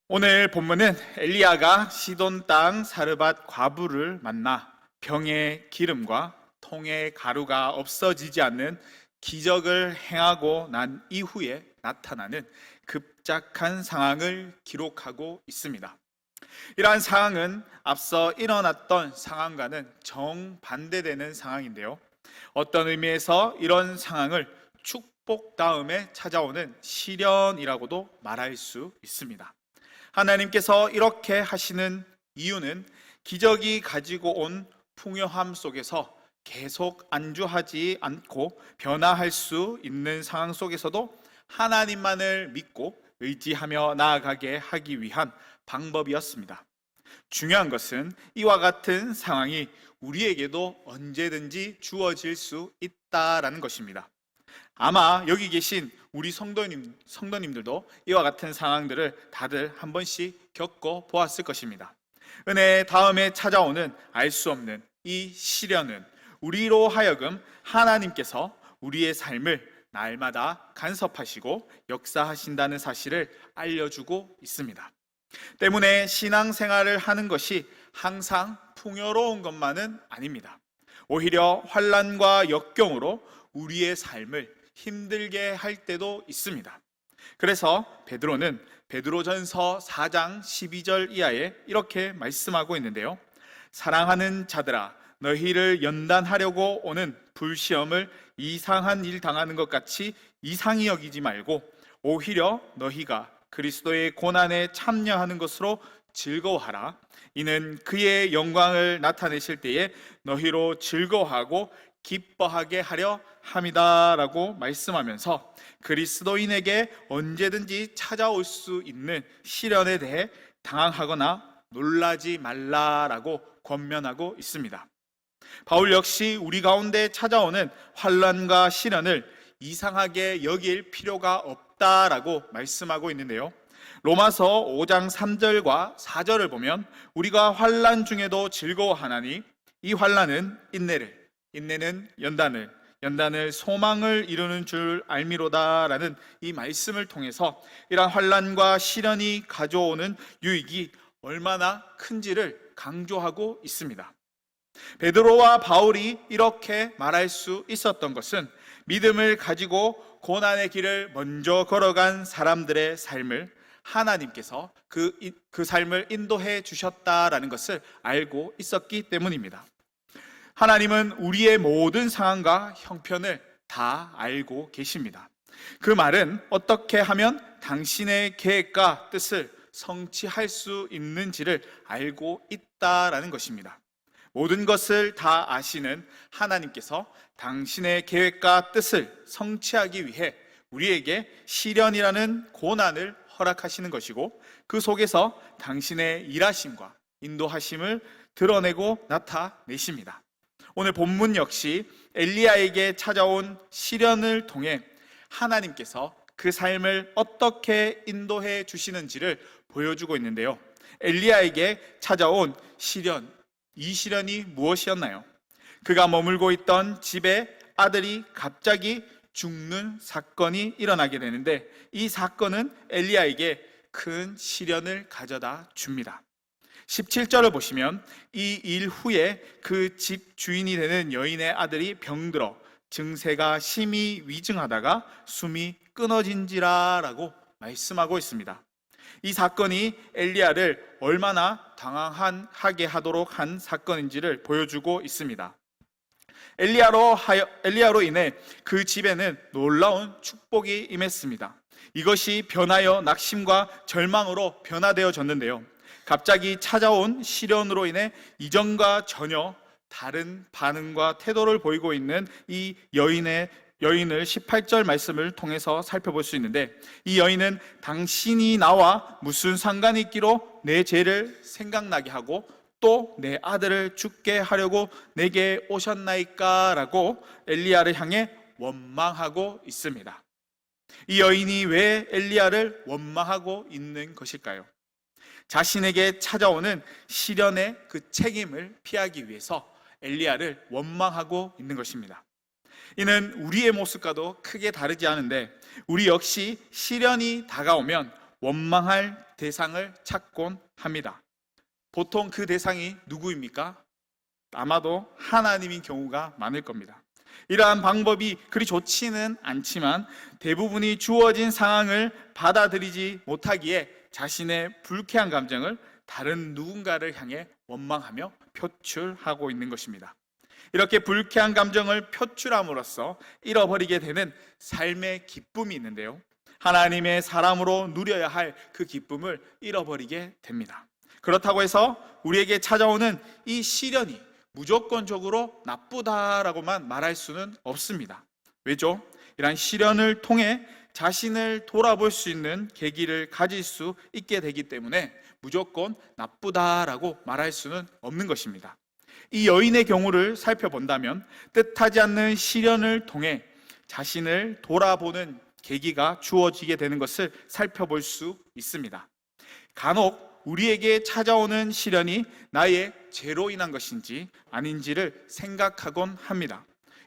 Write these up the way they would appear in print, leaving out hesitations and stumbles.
오늘 본문은 엘리야가 시돈 땅 사르밧 과부를 만나 병의 기름과 통의 가루가 없어지지 않는 기적을 행하고 난 이후에 나타나는 급작한 상황을 기록하고 있습니다. 이러한 상황은 앞서 일어났던 상황과는 정반대되는 상황인데요. 어떤 의미에서 이런 상황을 축복 다음에 찾아오는 시련이라고도 말할 수 있습니다. 하나님께서 이렇게 하시는 이유는 기적이 가지고 온 풍요함 속에서 계속 안주하지 않고 변화할 수 있는 상황 속에서도 하나님만을 믿고 의지하며 나아가게 하기 위한 방법이었습니다. 중요한 것은 이와 같은 상황이 우리에게도 언제든지 주어질 수 있다라는 것입니다. 아마 여기 계신 우리 성도님들도 이와 같은 상황들을 다들 한 번씩 겪어 보았을 것입니다. 은혜 다음에 찾아오는 알 수 없는 이 시련은 우리로 하여금 하나님께서 우리의 삶을 날마다 간섭하시고 역사하신다는 사실을 알려주고 있습니다. 때문에 신앙생활을 하는 것이 항상 풍요로운 것만은 아닙니다. 오히려 환난과 역경으로 우리의 삶을 힘들게 할 때도 있습니다. 그래서 베드로는 베드로전서 4장 12절 이하에 이렇게 말씀하고 있는데요. 사랑하는 자들아, 너희를 연단하려고 오는 불시험을 이상한 일 당하는 것 같이 이상히 여기지 말고 오히려 너희가 그리스도의 고난에 참여하는 것으로 즐거워하라. 이는 그의 영광을 나타내실 때에 너희로 즐거워하고 기뻐하게 하려 함이다 라고 말씀하면서 그리스도인에게 언제든지 찾아올 수 있는 시련에 대해 당황하거나 놀라지 말라라고 권면하고 있습니다. 바울 역시 우리 가운데 찾아오는 환난과 시련을 이상하게 여길 필요가 없다라고 말씀하고 있는데요. 로마서 5장 3절과 4절을 보면 우리가 환난 중에도 즐거워하나니 이 환난은 인내를, 인내는 연단을 소망을 이루는 줄 알미로다라는 이 말씀을 통해서 이러한 환난과 시련이 가져오는 유익이 얼마나 큰지를 강조하고 있습니다. 베드로와 바울이 이렇게 말할 수 있었던 것은 믿음을 가지고 고난의 길을 먼저 걸어간 사람들의 삶을 하나님께서 그 삶을 인도해 주셨다라는 것을 알고 있었기 때문입니다. 하나님은 우리의 모든 상황과 형편을 다 알고 계십니다. 그 말은 어떻게 하면 당신의 계획과 뜻을 성취할 수 있는지를 알고 있다라는 것입니다. 모든 것을 다 아시는 하나님께서 당신의 계획과 뜻을 성취하기 위해 우리에게 시련이라는 고난을 허락하시는 것이고 그 속에서 당신의 일하심과 인도하심을 드러내고 나타내십니다. 오늘 본문 역시 엘리야에게 찾아온 시련을 통해 하나님께서 그 삶을 어떻게 인도해 주시는지를 보여주고 있는데요. 엘리야에게 찾아온 시련, 이 시련이 무엇이었나요? 그가 머물고 있던 집에 아들이 갑자기 죽는 사건이 일어나게 되는데 이 사건은 엘리야에게 큰 시련을 가져다 줍니다. 17절을 보시면 이 일 후에 그 집 주인이 되는 여인의 아들이 병들어 증세가 심히 위중하다가 숨이 끊어진지라 라고 말씀하고 있습니다. 이 사건이 엘리야를 얼마나 당황하게 하도록 한 사건인지를 보여주고 있습니다. 엘리야로 인해 그 집에는 놀라운 축복이 임했습니다. 이것이 변하여 낙심과 절망으로 변화되어졌는데요. 갑자기 찾아온 시련으로 인해 이전과 전혀 다른 반응과 태도를 보이고 있는 이 여인을 18절 말씀을 통해서 살펴볼 수 있는데 이 여인은 당신이 나와 무슨 상관이 있기로 내 죄를 생각나게 하고 또 내 아들을 죽게 하려고 내게 오셨나이까 라고 엘리야를 향해 원망하고 있습니다. 이 여인이 왜 엘리야를 원망하고 있는 것일까요? 자신에게 찾아오는 시련의 그 책임을 피하기 위해서 엘리야를 원망하고 있는 것입니다. 이는 우리의 모습과도 크게 다르지 않은데 우리 역시 시련이 다가오면 원망할 대상을 찾곤 합니다. 보통 그 대상이 누구입니까? 아마도 하나님인 경우가 많을 겁니다. 이러한 방법이 그리 좋지는 않지만 대부분이 주어진 상황을 받아들이지 못하기에 자신의 불쾌한 감정을 다른 누군가를 향해 원망하며 표출하고 있는 것입니다. 이렇게 불쾌한 감정을 표출함으로써 잃어버리게 되는 삶의 기쁨이 있는데요, 하나님의 사람으로 누려야 할 그 기쁨을 잃어버리게 됩니다. 그렇다고 해서 우리에게 찾아오는 이 시련이 무조건적으로 나쁘다라고만 말할 수는 없습니다. 왜죠? 이러한 시련을 통해 자신을 돌아볼 수 있는 계기를 가질 수 있게 되기 때문에 무조건 나쁘다라고 말할 수는 없는 것입니다. 이 여인의 경우를 살펴본다면 뜻하지 않는 시련을 통해 자신을 돌아보는 계기가 주어지게 되는 것을 살펴볼 수 있습니다. 간혹 우리에게 찾아오는 시련이 나의 죄로 인한 것인지 아닌지를 생각하곤 합니다.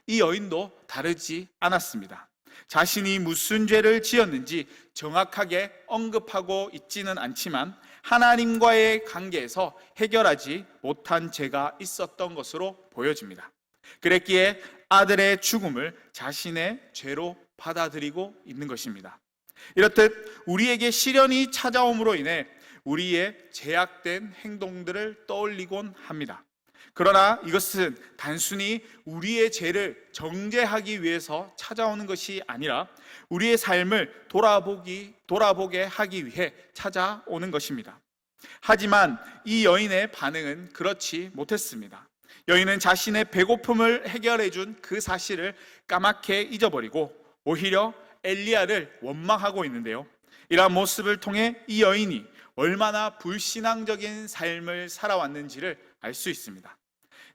이 여인도 다르지 않았습니다. 자신이 무슨 죄를 지었는지 정확하게 언급하고 있지는 않지만 하나님과의 관계에서 해결하지 못한 죄가 있었던 것으로 보여집니다. 그랬기에 아들의 죽음을 자신의 죄로 받아들이고 있는 것입니다. 이렇듯 우리에게 시련이 찾아옴으로 인해 우리의 제약된 행동들을 떠올리곤 합니다. 그러나 이것은 단순히 우리의 죄를 정죄하기 위해서 찾아오는 것이 아니라 우리의 삶을 돌아보게 하기 위해 찾아오는 것입니다. 하지만 이 여인의 반응은 그렇지 못했습니다. 여인은 자신의 배고픔을 해결해 준 그 사실을 까맣게 잊어버리고 오히려 엘리야를 원망하고 있는데요, 이러한 모습을 통해 이 여인이 얼마나 불신앙적인 삶을 살아왔는지를 알 수 있습니다.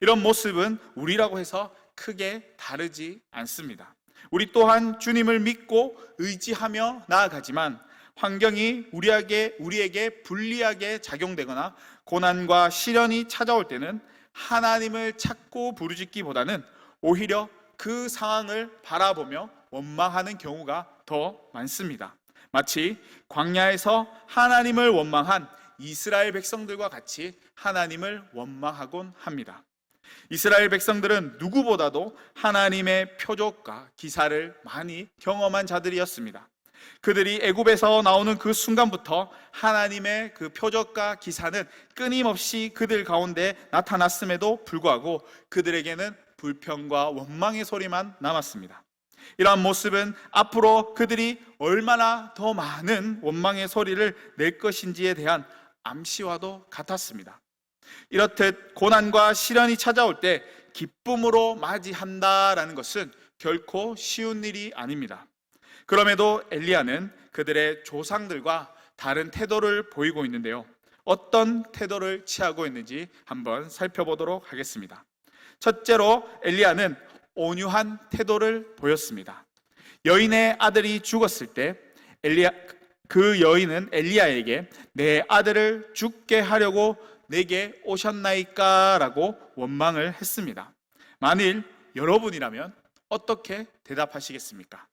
이런 모습은 우리라고 해서 크게 다르지 않습니다. 우리 또한 주님을 믿고 의지하며 나아가지만 환경이 우리에게 불리하게 작용되거나 고난과 시련이 찾아올 때는 하나님을 찾고 부르짖기보다는 오히려 그 상황을 바라보며 원망하는 경우가 더 많습니다. 마치 광야에서 하나님을 원망한 이스라엘 백성들과 같이 하나님을 원망하곤 합니다. 이스라엘 백성들은 누구보다도 하나님의 표적과 기사를 많이 경험한 자들이었습니다. 그들이 애굽에서 나오는 그 순간부터 하나님의 그 표적과 기사는 끊임없이 그들 가운데 나타났음에도 불구하고 그들에게는 불평과 원망의 소리만 남았습니다. 이러한 모습은 앞으로 그들이 얼마나 더 많은 원망의 소리를 낼 것인지에 대한 암시와도 같았습니다. 이렇듯 고난과 시련이 찾아올 때 기쁨으로 맞이한다라는 것은 결코 쉬운 일이 아닙니다. 그럼에도 엘리야는 그들의 조상들과 다른 태도를 보이고 있는데요, 어떤 태도를 취하고 있는지 한번 살펴보도록 하겠습니다. 첫째로 엘리야는 온유한 태도를 보였습니다. 여인의 아들이 죽었을 때 그 여인은 엘리야에게 내 아들을 죽게 하려고 내게 오셨나이까? 라고 원망을 했습니다. 만일 여러분이라면 어떻게 대답하시겠습니까?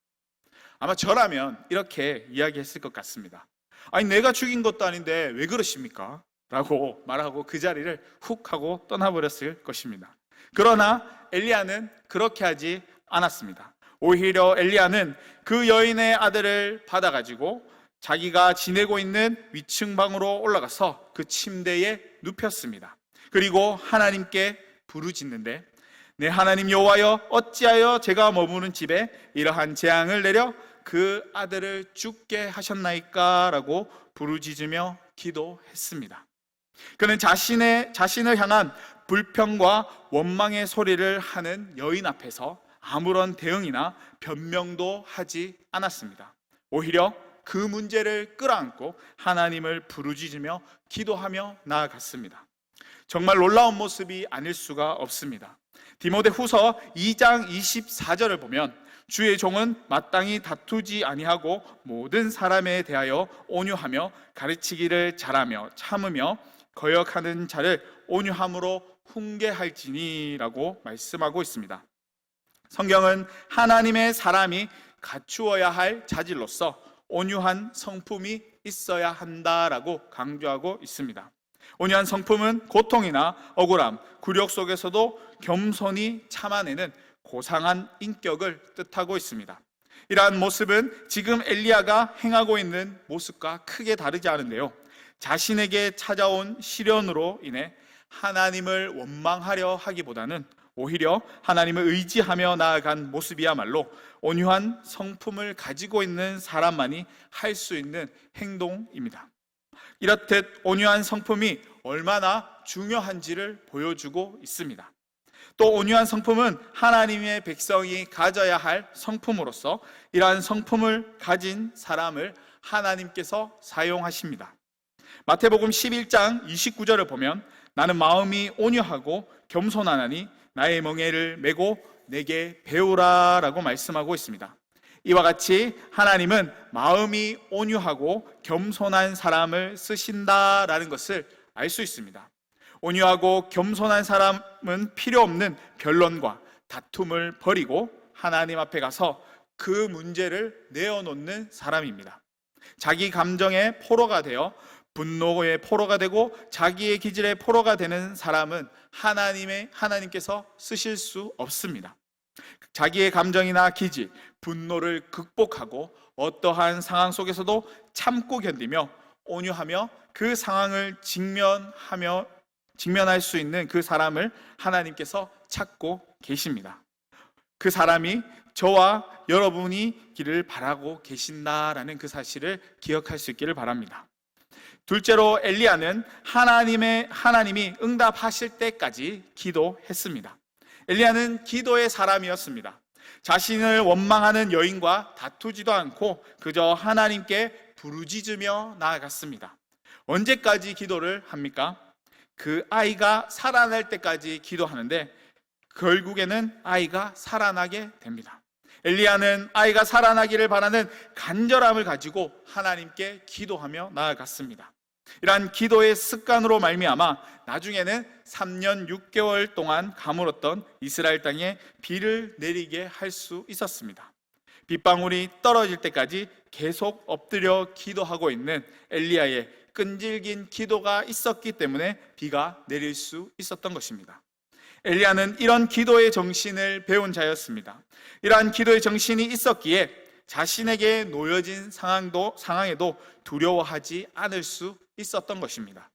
아마 저라면 이렇게 이야기했을 것 같습니다. 아니, 내가 죽인 것도 아닌데 왜 그러십니까? 라고 말하고 그 자리를 훅 하고 떠나버렸을 것입니다. 그러나 엘리야는 그렇게 하지 않았습니다. 오히려 엘리야는 그 여인의 아들을 받아가지고 자기가 지내고 있는 위층 방으로 올라가서 그 침대에 눕혔습니다. 그리고 하나님께 부르짖는데, 내 하나님 여호와여, 어찌하여 제가 머무는 집에 이러한 재앙을 내려 그 아들을 죽게 하셨나이까? 라고 부르짖으며 기도했습니다. 그는 자신을 향한 불평과 원망의 소리를 하는 여인 앞에서 아무런 대응이나 변명도 하지 않았습니다. 오히려 그 문제를 끌어안고 하나님을 부르짖으며 기도하며 나아갔습니다. 정말 놀라운 모습이 아닐 수가 없습니다. 디모데후서 2장 24절을 보면 주의 종은 마땅히 다투지 아니하고 모든 사람에 대하여 온유하며 가르치기를 잘하며 참으며 거역하는 자를 온유함으로 훈계할지니라고 말씀하고 있습니다. 성경은 하나님의 사람이 갖추어야 할 자질로서 온유한 성품이 있어야 한다라고 강조하고 있습니다. 온유한 성품은 고통이나 억울함, 굴욕 속에서도 겸손히 참아내는 고상한 인격을 뜻하고 있습니다. 이러한 모습은 지금 엘리야가 행하고 있는 모습과 크게 다르지 않은데요, 자신에게 찾아온 시련으로 인해 하나님을 원망하려 하기보다는 오히려 하나님을 의지하며 나아간 모습이야말로 온유한 성품을 가지고 있는 사람만이 할 수 있는 행동입니다. 이렇듯 온유한 성품이 얼마나 중요한지를 보여주고 있습니다. 또 온유한 성품은 하나님의 백성이 가져야 할 성품으로서 이러한 성품을 가진 사람을 하나님께서 사용하십니다. 마태복음 11장 29절을 보면 나는 마음이 온유하고 겸손하나니 나의 멍에를 메고 내게 배우라 라고 말씀하고 있습니다. 이와 같이 하나님은 마음이 온유하고 겸손한 사람을 쓰신다라는 것을 알 수 있습니다. 온유하고 겸손한 사람은 필요 없는 변론과 다툼을 버리고 하나님 앞에 가서 그 문제를 내어놓는 사람입니다. 자기 감정의 포로가 되어 분노의 포로가 되고 자기의 기질의 포로가 되는 사람은 하나님께서 쓰실 수 없습니다. 자기의 감정이나 기질, 분노를 극복하고 어떠한 상황 속에서도 참고 견디며 온유하며 그 상황을 직면할 수 있는 그 사람을 하나님께서 찾고 계십니다. 그 사람이 저와 여러분이 길을 바라고 계신다라는 그 사실을 기억할 수 있기를 바랍니다. 둘째로 엘리야는 하나님이 응답하실 때까지 기도했습니다. 엘리야는 기도의 사람이었습니다. 자신을 원망하는 여인과 다투지도 않고 그저 하나님께 부르짖으며 나아갔습니다. 언제까지 기도를 합니까? 그 아이가 살아날 때까지 기도하는데 결국에는 아이가 살아나게 됩니다. 엘리야는 아이가 살아나기를 바라는 간절함을 가지고 하나님께 기도하며 나아갔습니다. 이러한 기도의 습관으로 말미암아 나중에는 3년 6개월 동안 가물었던 이스라엘 땅에 비를 내리게 할 수 있었습니다. 빗방울이 떨어질 때까지 계속 엎드려 기도하고 있는 엘리야의 끈질긴 기도가 있었기 때문에 비가 내릴 수 있었던 것입니다. 엘리야는 이런 기도의 정신을 배운 자였습니다. 이러한 기도의 정신이 있었기에 자신에게 놓여진 상황에도 두려워하지 않을 수 있었던 것입니다.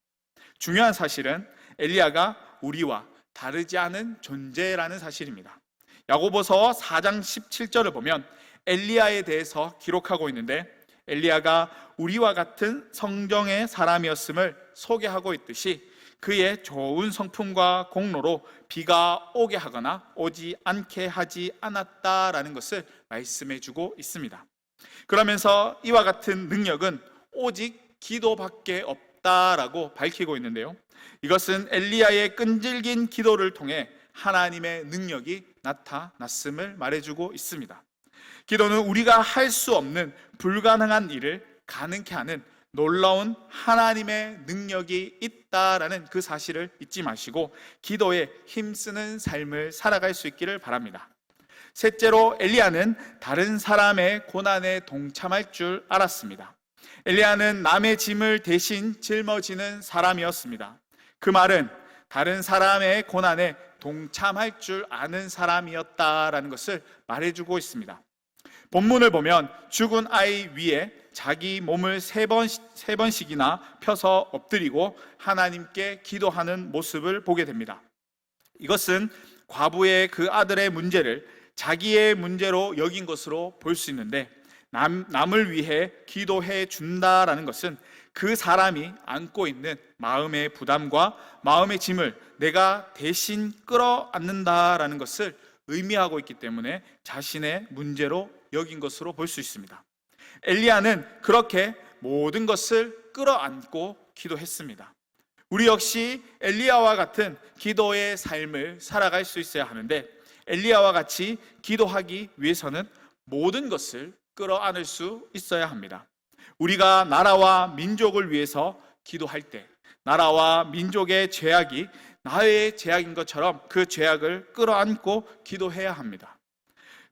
중요한 사실은 엘리야가 우리와 다르지 않은 존재라는 사실입니다. 야고보서 4장 17절을 보면 엘리야에 대해서 기록하고 있는데 엘리야가 우리와 같은 성정의 사람이었음을 소개하고 있듯이 그의 좋은 성품과 공로로 비가 오게 하거나 오지 않게 하지 않았다라는 것을 말씀해 주고 있습니다. 그러면서 이와 같은 능력은 오직 기도밖에 없다라고 밝히고 있는데요, 이것은 엘리야의 끈질긴 기도를 통해 하나님의 능력이 나타났음을 말해주고 있습니다. 기도는 우리가 할 수 없는 불가능한 일을 가능케 하는 놀라운 하나님의 능력이 있다라는 그 사실을 잊지 마시고 기도에 힘쓰는 삶을 살아갈 수 있기를 바랍니다. 셋째로 엘리야는 다른 사람의 고난에 동참할 줄 알았습니다. 엘리야는 남의 짐을 대신 짊어지는 사람이었습니다. 그 말은 다른 사람의 고난에 동참할 줄 아는 사람이었다라는 것을 말해주고 있습니다. 본문을 보면 죽은 아이 위에 자기 몸을 세 번씩이나 펴서 엎드리고 하나님께 기도하는 모습을 보게 됩니다. 이것은 과부의 그 아들의 문제를 자기의 문제로 여긴 것으로 볼 수 있는데 남을 위해 기도해 준다라는 것은 그 사람이 안고 있는 마음의 부담과 마음의 짐을 내가 대신 끌어안는다라는 것을 의미하고 있기 때문에 자신의 문제로 여긴 것으로 볼 수 있습니다. 엘리야는 그렇게 모든 것을 끌어안고 기도했습니다. 우리 역시 엘리야와 같은 기도의 삶을 살아갈 수 있어야 하는데 엘리야와 같이 기도하기 위해서는 모든 것을 끌어안을 수 있어야 합니다. 우리가 나라와 민족을 위해서 기도할 때 나라와 민족의 죄악이 나의 죄악인 것처럼 그 죄악을 끌어안고 기도해야 합니다.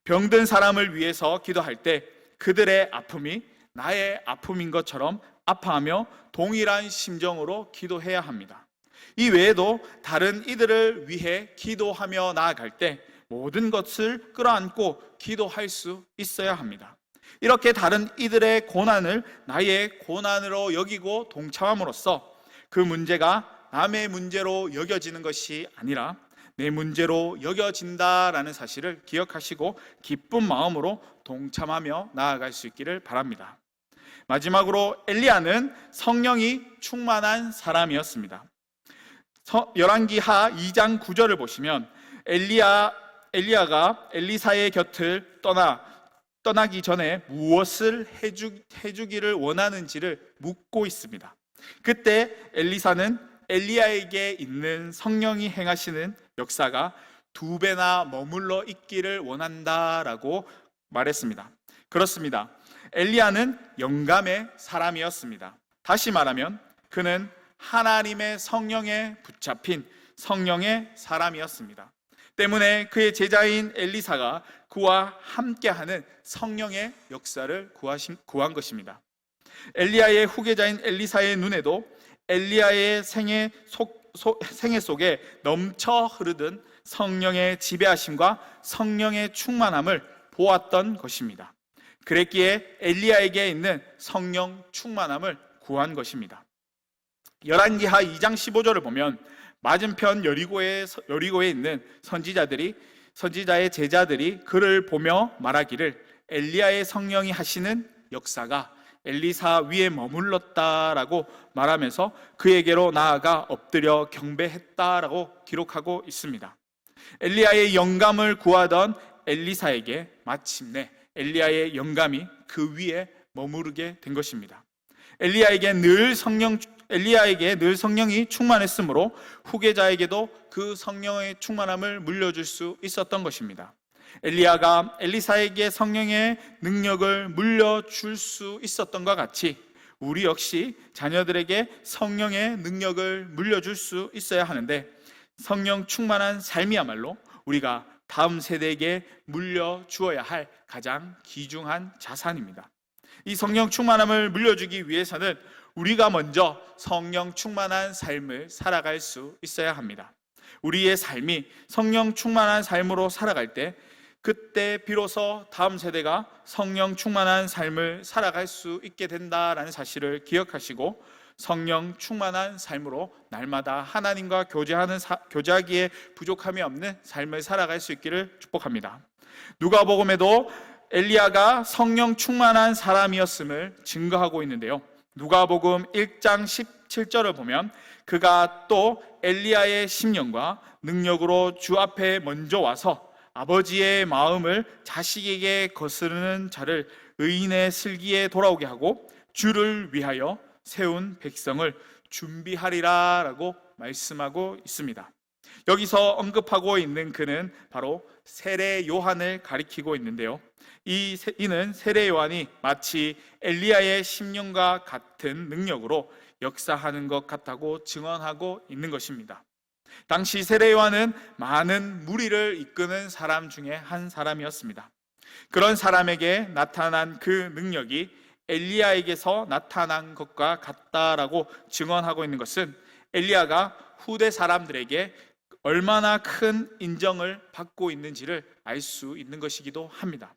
병든 사람을 위해서 기도할 때 그들의 아픔이 나의 아픔인 것처럼 아파하며 동일한 심정으로 기도해야 합니다. 이 외에도 다른 이들을 위해 기도하며 나아갈 때 모든 것을 끌어안고 기도할 수 있어야 합니다. 이렇게 다른 이들의 고난을 나의 고난으로 여기고 동참함으로써 그 문제가 남의 문제로 여겨지는 것이 아니라 내 문제로 여겨진다라는 사실을 기억하시고 기쁜 마음으로 동참하며 나아갈 수 있기를 바랍니다. 마지막으로 엘리야는 성령이 충만한 사람이었습니다. 열왕기하 2장 9절을 보시면 엘리야가 엘리사의 곁을 떠나기 전에 무엇을 해주기를 원하는지를 묻고 있습니다. 그때 엘리사는 엘리야에게 있는 성령이 행하시는 역사가 2배나 머물러 있기를 원한다라고 말했습니다. 그렇습니다. 엘리야는 영감의 사람이었습니다. 다시 말하면 그는 하나님의 성령에 붙잡힌 성령의 사람이었습니다. 때문에 그의 제자인 엘리사가 그와 함께하는 성령의 역사를 구한 것입니다. 엘리야의 후계자인 엘리사의 눈에도 엘리야의 생애 속에 넘쳐 흐르던 성령의 지배하심과 성령의 충만함을 보았던 것입니다. 그랬기에 엘리야에게 있는 성령 충만함을 구한 것입니다. 열왕기하 2장 15절을 보면 맞은편 여리고에 있는 선지자의 제자들이 그를 보며 말하기를 엘리야의 성령이 하시는 역사가 엘리사 위에 머물렀다라고 말하면서 그에게로 나아가 엎드려 경배했다라고 기록하고 있습니다. 엘리야의 영감을 구하던 엘리사에게 마침내 엘리야의 영감이 그 위에 머무르게 된 것입니다. 엘리야에게 늘 성령이 충만했으므로 후계자에게도 그 성령의 충만함을 물려줄 수 있었던 것입니다. 엘리야가 엘리사에게 성령의 능력을 물려줄 수 있었던 것 같이 우리 역시 자녀들에게 성령의 능력을 물려줄 수 있어야 하는데, 성령 충만한 삶이야말로 우리가 다음 세대에게 물려주어야 할 가장 귀중한 자산입니다. 이 성령 충만함을 물려주기 위해서는 우리가 먼저 성령 충만한 삶을 살아갈 수 있어야 합니다. 우리의 삶이 성령 충만한 삶으로 살아갈 때, 그때 비로소 다음 세대가 성령 충만한 삶을 살아갈 수 있게 된다라는 사실을 기억하시고 성령 충만한 삶으로 날마다 하나님과 교제하기에 부족함이 없는 삶을 살아갈 수 있기를 축복합니다. 누가복음에도 엘리야가 성령 충만한 사람이었음을 증거하고 있는데요, 누가복음 1장 17절을 보면 그가 또 엘리야의 심령과 능력으로 주 앞에 먼저 와서 아버지의 마음을 자식에게 거스르는 자를 의인의 슬기에 돌아오게 하고 주를 위하여 세운 백성을 준비하리라 라고 말씀하고 있습니다. 여기서 언급하고 있는 그는 바로 세례 요한을 가리키고 있는데요, 이는 세례 요한이 마치 엘리야의 심령과 같은 능력으로 역사하는 것 같다고 증언하고 있는 것입니다. 당시 세례 요한은 많은 무리를 이끄는 사람 중에 한 사람이었습니다. 그런 사람에게 나타난 그 능력이 엘리야에게서 나타난 것과 같다라고 증언하고 있는 것은 엘리야가 후대 사람들에게 얼마나 큰 인정을 받고 있는지를 알 수 있는 것이기도 합니다.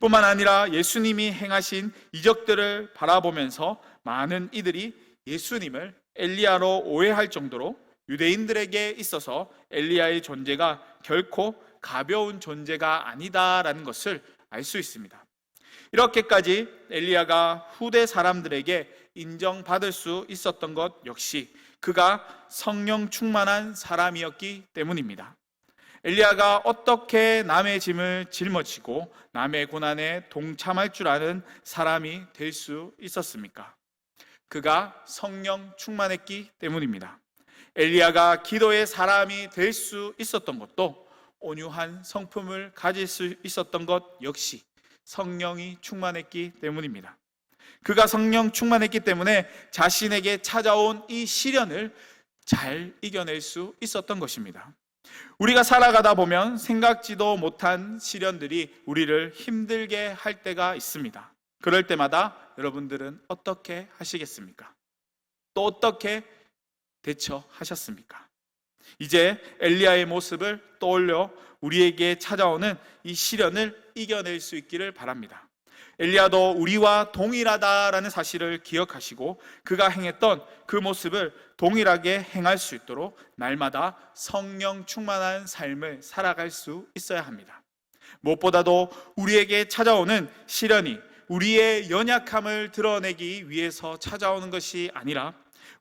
뿐만 아니라 예수님이 행하신 이적들을 바라보면서 많은 이들이 예수님을 엘리야로 오해할 정도로 유대인들에게 있어서 엘리야의 존재가 결코 가벼운 존재가 아니다라는 것을 알 수 있습니다. 이렇게까지 엘리야가 후대 사람들에게 인정받을 수 있었던 것 역시 그가 성령 충만한 사람이었기 때문입니다. 엘리야가 어떻게 남의 짐을 짊어지고 남의 고난에 동참할 줄 아는 사람이 될 수 있었습니까? 그가 성령 충만했기 때문입니다. 엘리야가 기도의 사람이 될 수 있었던 것도, 온유한 성품을 가질 수 있었던 것 역시 성령이 충만했기 때문입니다. 그가 성령 충만했기 때문에 자신에게 찾아온 이 시련을 잘 이겨낼 수 있었던 것입니다. 우리가 살아가다 보면 생각지도 못한 시련들이 우리를 힘들게 할 때가 있습니다. 그럴 때마다 여러분들은 어떻게 하시겠습니까? 또 어떻게 대처하셨습니까? 이제 엘리야의 모습을 떠올려 우리에게 찾아오는 이 시련을 이겨낼 수 있기를 바랍니다. 엘리야도 우리와 동일하다라는 사실을 기억하시고 그가 행했던 그 모습을 동일하게 행할 수 있도록 날마다 성령 충만한 삶을 살아갈 수 있어야 합니다. 무엇보다도 우리에게 찾아오는 시련이 우리의 연약함을 드러내기 위해서 찾아오는 것이 아니라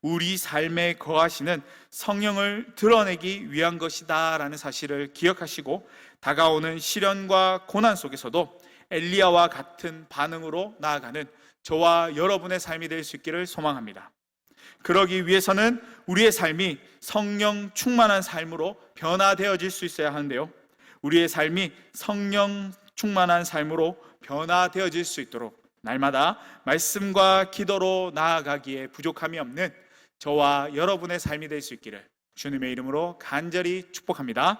우리 삶에 거하시는 성령을 드러내기 위한 것이다 라는 사실을 기억하시고 다가오는 시련과 고난 속에서도 엘리야와 같은 반응으로 나아가는 저와 여러분의 삶이 될 수 있기를 소망합니다. 그러기 위해서는 우리의 삶이 성령 충만한 삶으로 변화되어질 수 있어야 하는데요, 우리의 삶이 성령 충만한 삶으로 변화되어질 수 있도록 날마다 말씀과 기도로 나아가기에 부족함이 없는 저와 여러분의 삶이 될 수 있기를 주님의 이름으로 간절히 축복합니다.